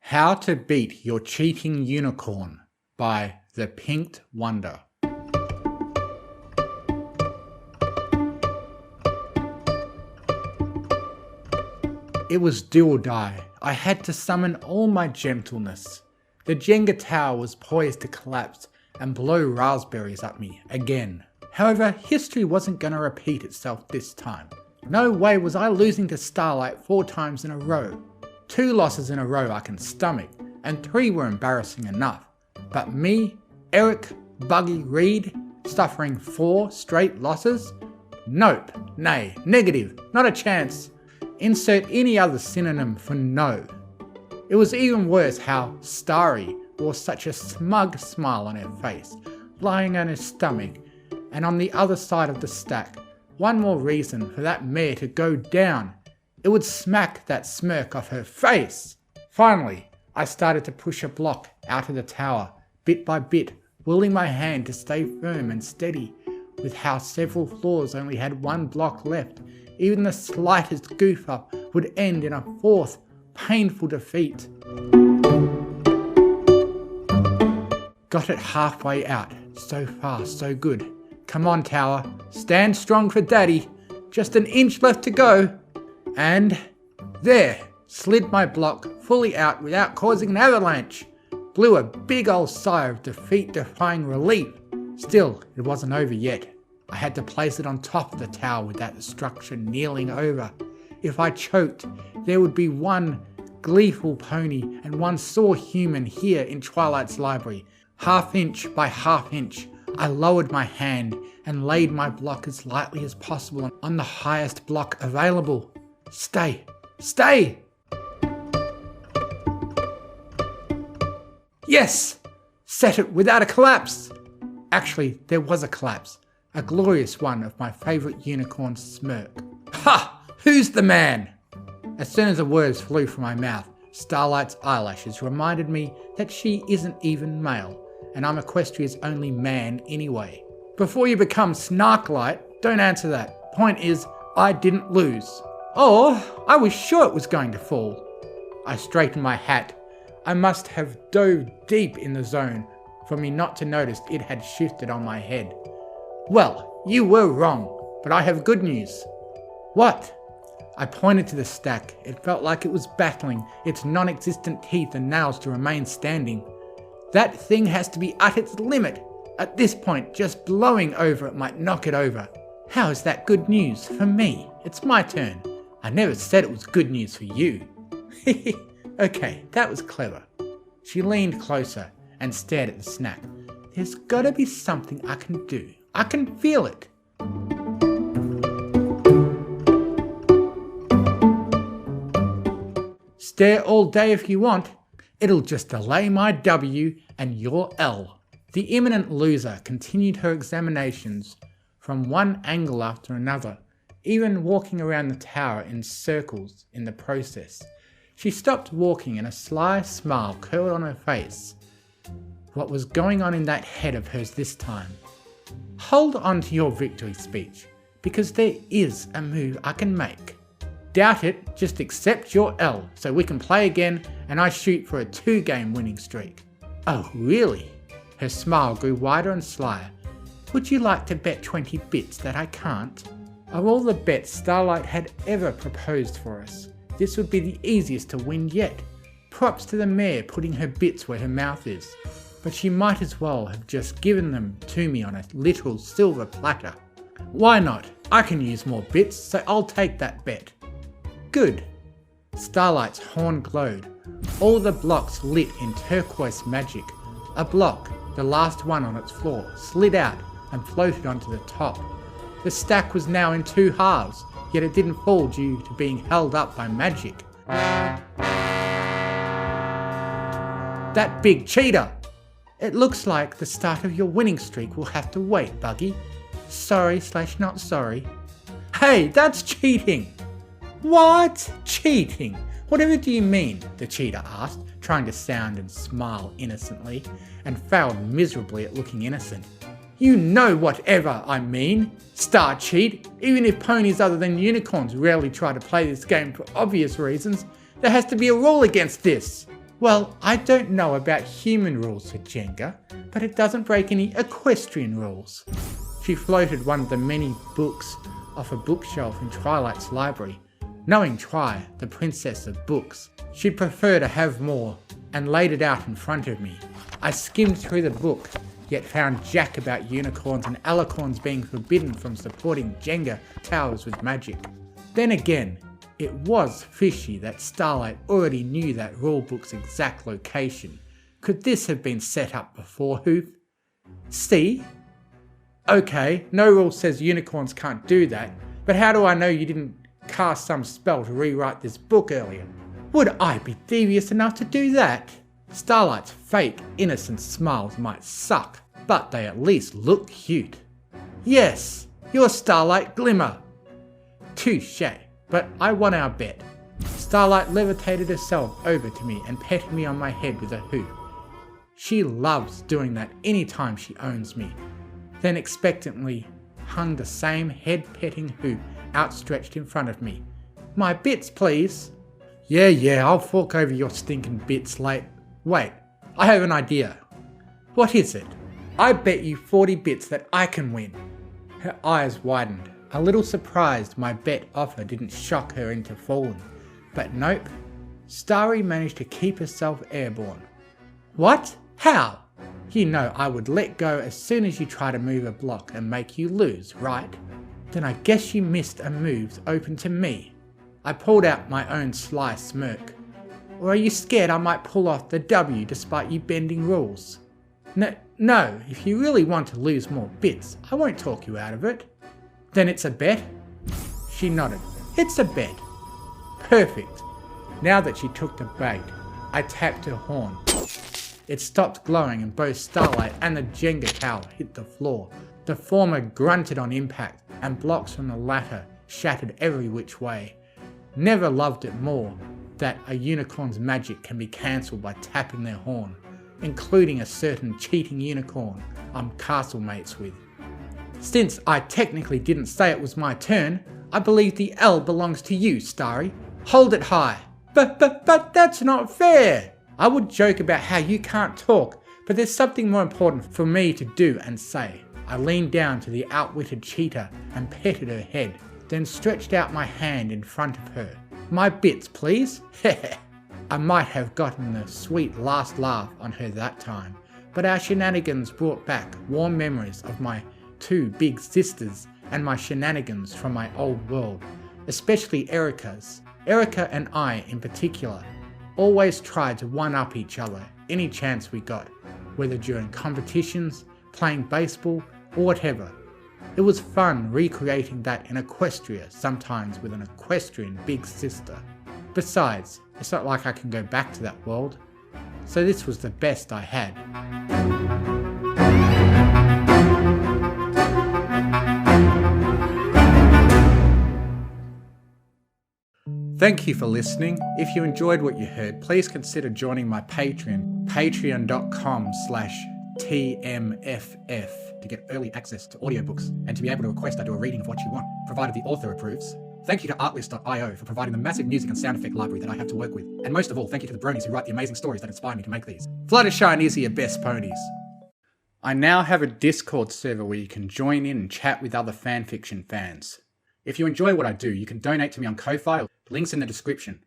How to Beat Your Cheating Unicorn by ThePinkedWonder. It was do or die. I had to summon all my gentleness. The Jenga tower was poised to collapse and blow raspberries at me again. However, history wasn't going to repeat itself this time. No way was I losing to Starlight 4 times in a row. 2 losses in a row I can stomach, and 3 were embarrassing enough. But me, Eric, Buggy, Reed, suffering 4 straight losses? Nope, nay, negative, not a chance. Insert any other synonym for no. It was even worse how Starry wore such a smug smile on her face, lying on her stomach, and on the other side of the stack. One more reason for that mare to go down. It would smack that smirk off her face. Finally, I started to push a block out of the tower, bit by bit, willing my hand to stay firm and steady. With how several floors only had 1 block left, even the slightest goof up would end in a 4th painful defeat. Got it halfway out. So far, so good. Come on, tower. Stand strong for daddy. Just an inch left to go. And there, slid my block fully out without causing an avalanche. Blew a big old sigh of defeat-defying relief. Still, it wasn't over yet. I had to place it on top of the tower with that destruction kneeling over. If I choked, there would be 1 gleeful pony and 1 sore human here in Twilight's library. Half inch by half inch, I lowered my hand and laid my block as lightly as possible on the highest block available. Stay! Stay! Yes! Set it without a collapse! Actually, there was a collapse. A glorious one of my favourite unicorn's smirk. Ha! Who's the man? As soon as the words flew from my mouth, Starlight's eyelashes reminded me that she isn't even male, and I'm Equestria's only man anyway. Before you become Snarklight, don't answer that. Point is, I didn't lose. Or, I was sure it was going to fall. I straightened my hat. I must have dove deep in the zone for me not to notice it had shifted on my head. Well, you were wrong, but I have good news. What? I pointed to the stack. It felt like it was battling its non-existent teeth and nails to remain standing. That thing has to be at its limit. At this point, just blowing over it might knock it over. How is that good news for me? It's my turn. I never said it was good news for you. Okay, that was clever. She leaned closer and stared at the snack. There's gotta be something I can do. I can feel it. Stare all day if you want. It'll just delay my W and your L. The imminent loser continued her examinations from one angle after another, even walking around the tower in circles in the process. She stopped walking and a sly smile curled on her face. What was going on in that head of hers this time? Hold on to your victory speech, because there is a move I can make. Doubt it, just accept your L so we can play again and I shoot for a 2-game winning streak. Oh really? Her smile grew wider and slyer. Would you like to bet 20 bits that I can't? Of all the bets Starlight had ever proposed for us, this would be the easiest to win yet. Props to the mare putting her bits where her mouth is. But she might as well have just given them to me on a literal silver platter. Why not? I can use more bits, so I'll take that bet. Good. Starlight's horn glowed. All the blocks lit in turquoise magic. A block, the last one on its floor, slid out and floated onto the top. The stack was now in 2 halves, yet it didn't fall due to being held up by magic. That big cheater! It looks like the start of your winning streak will have to wait, Buggy. Sorry/not sorry. Hey, that's cheating! What? Cheating? Whatever do you mean? The cheater asked, trying to sound and smile innocently, and failed miserably at looking innocent. You know whatever I mean. Star cheat. Even if ponies other than unicorns rarely try to play this game for obvious reasons, there has to be a rule against this. Well, I don't know about human rules for Jenga, but it doesn't break any equestrian rules. She floated one of the many books off a bookshelf in Twilight's library. Knowing Twi, the princess of books, she'd prefer to have more, and laid it out in front of me. I skimmed through the book, yet found jack about unicorns and alicorns being forbidden from supporting Jenga towers with magic. Then again, it was fishy that Starlight already knew that rulebook's exact location. Could this have been set up before Hoof? See? Okay, no rule says unicorns can't do that, but how do I know you didn't cast some spell to rewrite this book earlier? Would I be devious enough to do that? Starlight's fake, innocent smiles might suck, but they at least look cute. Yes, you're Starlight Glimmer. Touche, but I won our bet. Starlight levitated herself over to me and petted me on my head with a hoof. She loves doing that anytime she owns me. Then expectantly hung the same head-petting hoof outstretched in front of me. My bits, please. Yeah, I'll fork over your stinking bits late. Wait, I have an idea. What is it? I bet you 40 bits that I can win. Her eyes widened, a little surprised my bet offer didn't shock her into falling. But nope, Starry managed to keep herself airborne. What? How? You know I would let go as soon as you try to move a block and make you lose, right? Then I guess you missed a move open to me. I pulled out my own sly smirk. Or are you scared I might pull off the W despite you bending rules? No, if you really want to lose more bits, I won't talk you out of it. Then it's a bet? She nodded. It's a bet. Perfect. Now that she took the bait, I tapped her horn. It stopped glowing and both Starlight and the Jenga tower hit the floor. The former grunted on impact and blocks from the latter shattered every which way. Never loved it more that a unicorn's magic can be cancelled by tapping their horn, including a certain cheating unicorn I'm castle mates with. Since I technically didn't say it was my turn, I believe the L belongs to you, Starry. Hold it high. But that's not fair. I would joke about how you can't talk, but there's something more important for me to do and say. I leaned down to the outwitted cheater and petted her head, then stretched out my hand in front of her. My bits, please? I might have gotten the sweet last laugh on her that time, but our shenanigans brought back warm memories of my two big sisters and my shenanigans from my old world, especially Erica's. Erica and I in particular always tried to one-up each other any chance we got, whether during competitions, playing baseball, or whatever. It was fun recreating that in Equestria, sometimes with an equestrian big sister. Besides, it's not like I can go back to that world, so this was the best I had. Thank you for listening. If you enjoyed what you heard, please consider joining my Patreon, patreon.com/TMFF, to get early access to audiobooks and to be able to request I do a reading of what you want, provided the author approves. Thank you to artlist.io for providing the massive music and sound effect library that I have to work with. And most of all, thank you to the bronies who write the amazing stories that inspire me to make these. Fluttershy and Izzy are best ponies. I now have a Discord server where you can join in and chat with other fanfiction fans. If you enjoy what I do, you can donate to me on Ko-Fi, links in the description.